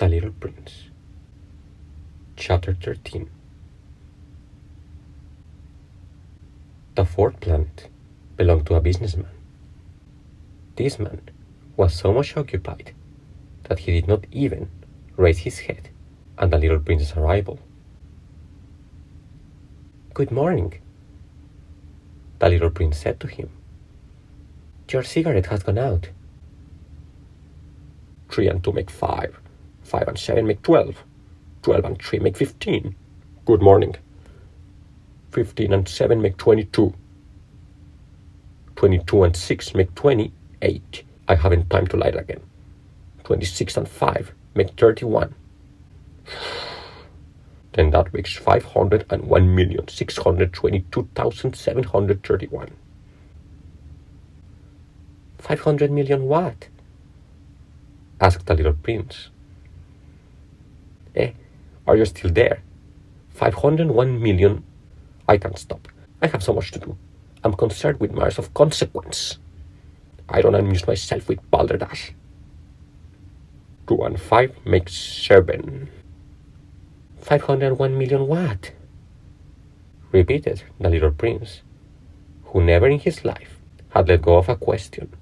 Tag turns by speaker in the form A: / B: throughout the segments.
A: The Little Prince. Chapter 13. The fourth planet belonged to a businessman. This man was so much occupied that he did not even raise his head at the little prince's arrival. "Good morning," the little prince said to him. "Your cigarette has gone out." "3 and 2 make 5. 5 and 7 make 12. 12 and 3 make 15. Good morning. 15 and 7 make 22. 22 and 6 make 28. I haven't time to light again. 26 and 5 make 31. Then that makes 501,622,731. 500 million what?" asked the little prince. Are you still there? 501 million. I can't stop. I have so much to do. I'm concerned with matters of consequence. I don't amuse myself with balderdash. 2 and 5 makes 7. 501 million what? Repeated the little prince, who never in his life had let go of a question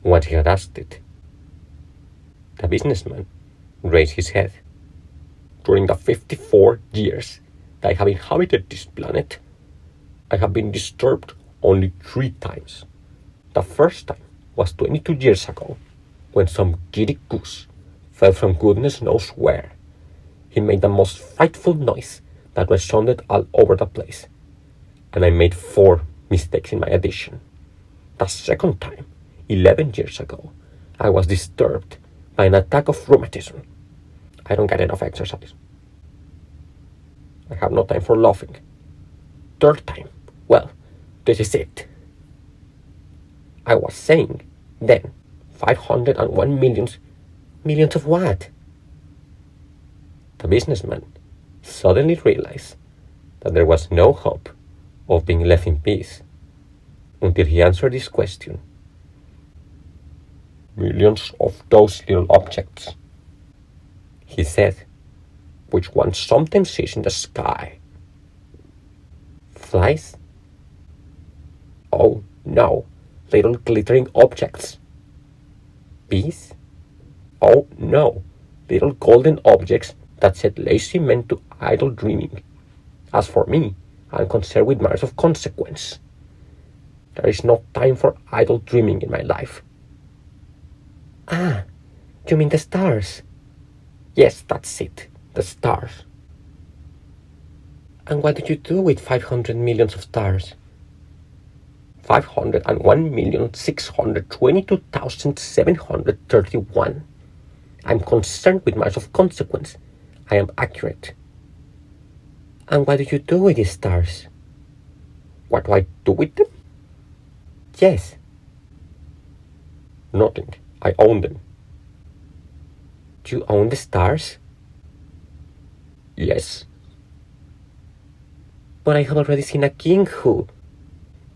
A: once he had asked it. The businessman raised his head. "During the 54 years that I have inhabited this planet, I have been disturbed only 3 times. The first time was 22 years ago, when some giddy goose fell from goodness knows where. He made the most frightful noise that resounded all over the place, and I made 4 mistakes in my addition. The second time, 11 years ago, I was disturbed by an attack of rheumatism. I don't get enough exercise. I have no time for laughing. Third time, well, this is it. I was saying then 501 millions. Millions of what?" The businessman suddenly realized that there was no hope of being left in peace until he answered this question. "Millions of those little objects," he said, "which one sometimes sees in the sky." "Flies?" "Oh, no, little glittering objects." "Bees?" "Oh, no, little golden objects that set lazy men to idle dreaming. As for me, I am concerned with matters of consequence. There is no time for idle dreaming in my life." "Ah, you mean the stars?" "Yes, that's it, the stars." "And what do you do with 500 millions of stars?" 501,622,731. I'm concerned with matters of consequence. I am accurate. "And what do you do with these stars?" "What do I do with them?" "Yes." "Nothing. I own them." "You own the stars?" "Yes." "But I have already seen a king who..."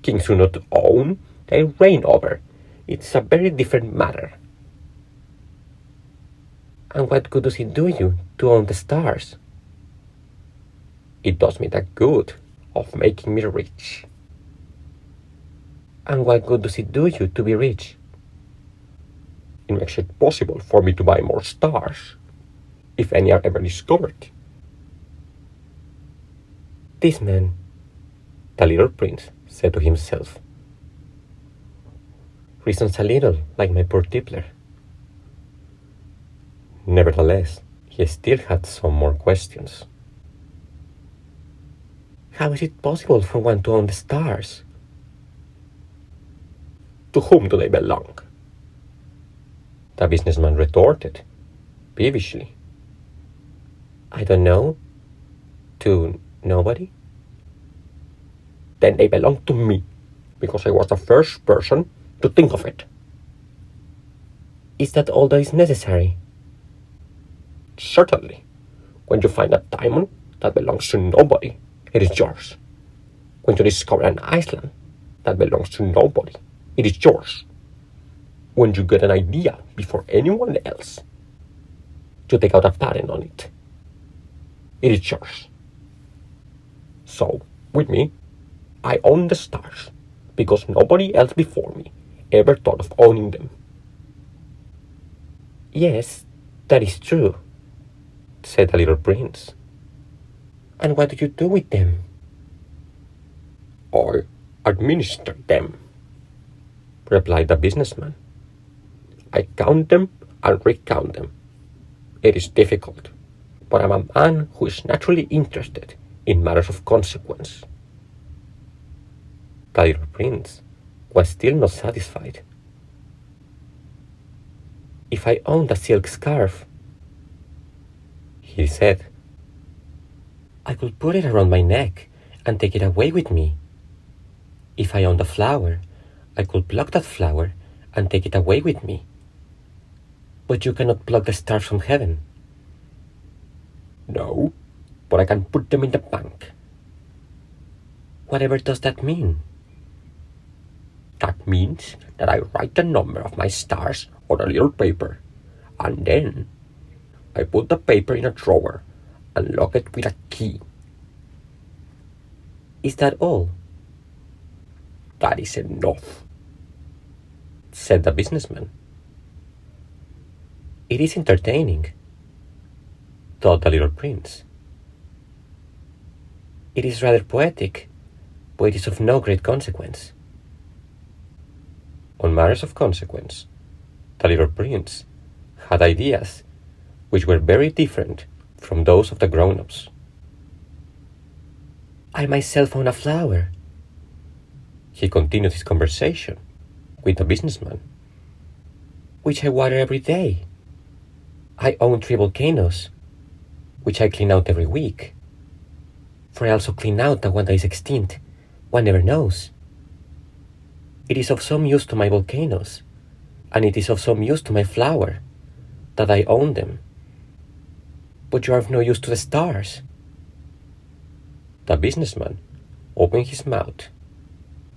A: "Kings do not own, they reign over. It's a very different matter." "And what good does it do you to own the stars?" "It does me the good of making me rich." "And what good does it do you to be rich?" "It makes it possible for me to buy more stars, if any are ever discovered." "This man," the little prince said to himself, "reasons a little like my poor tippler." Nevertheless, he still had some more questions. "How is it possible for one to own the stars?" "To whom do they belong?" the businessman retorted, peevishly. "I don't know. To nobody." "Then they belong to me, because I was the first person to think of it." "Is that all that is necessary?" "Certainly. When you find a diamond that belongs to nobody, it is yours. When you discover an island that belongs to nobody, it is yours. When you get an idea before anyone else, to take out a patent on it. It is yours. So, with me, I own the stars, because nobody else before me ever thought of owning them. Yes, that is true, said the little prince. And what do you do with them? I administer them, replied the businessman. I count them and recount them. It is difficult, but I'm a man who is naturally interested in matters of consequence. The little prince was still not satisfied. If I owned a silk scarf, he said, I could put it around my neck and take it away with me. If I owned a flower, I could pluck that flower and take it away with me. But you cannot pluck the stars from heaven. No, but I can put them in the bank. Whatever does that mean? That means that I write the number of my stars on a little paper, and then I put the paper in a drawer and lock it with a key. Is that all? That is enough, said the businessman. It is entertaining, thought the little prince. It is rather poetic, but it is of no great consequence. On matters of consequence, the little prince had ideas which were very different from those of the grown-ups. I myself own a flower, he continued his conversation with the businessman, which I water every day. I own 3 volcanoes, which I clean out every week. For I also clean out the one that is extinct. One never knows. It is of some use to my volcanoes, and it is of some use to my flower, that I own them. But you are of no use to the stars. The businessman opened his mouth,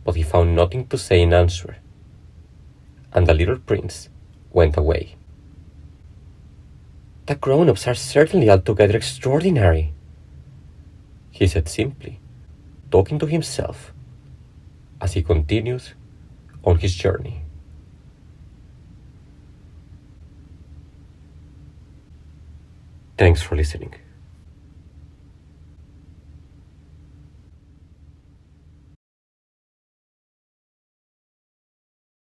A: but he found nothing to say in answer, and the little prince went away. The grown-ups are certainly altogether extraordinary, he said simply, talking to himself as he continued on his journey. Thanks for listening.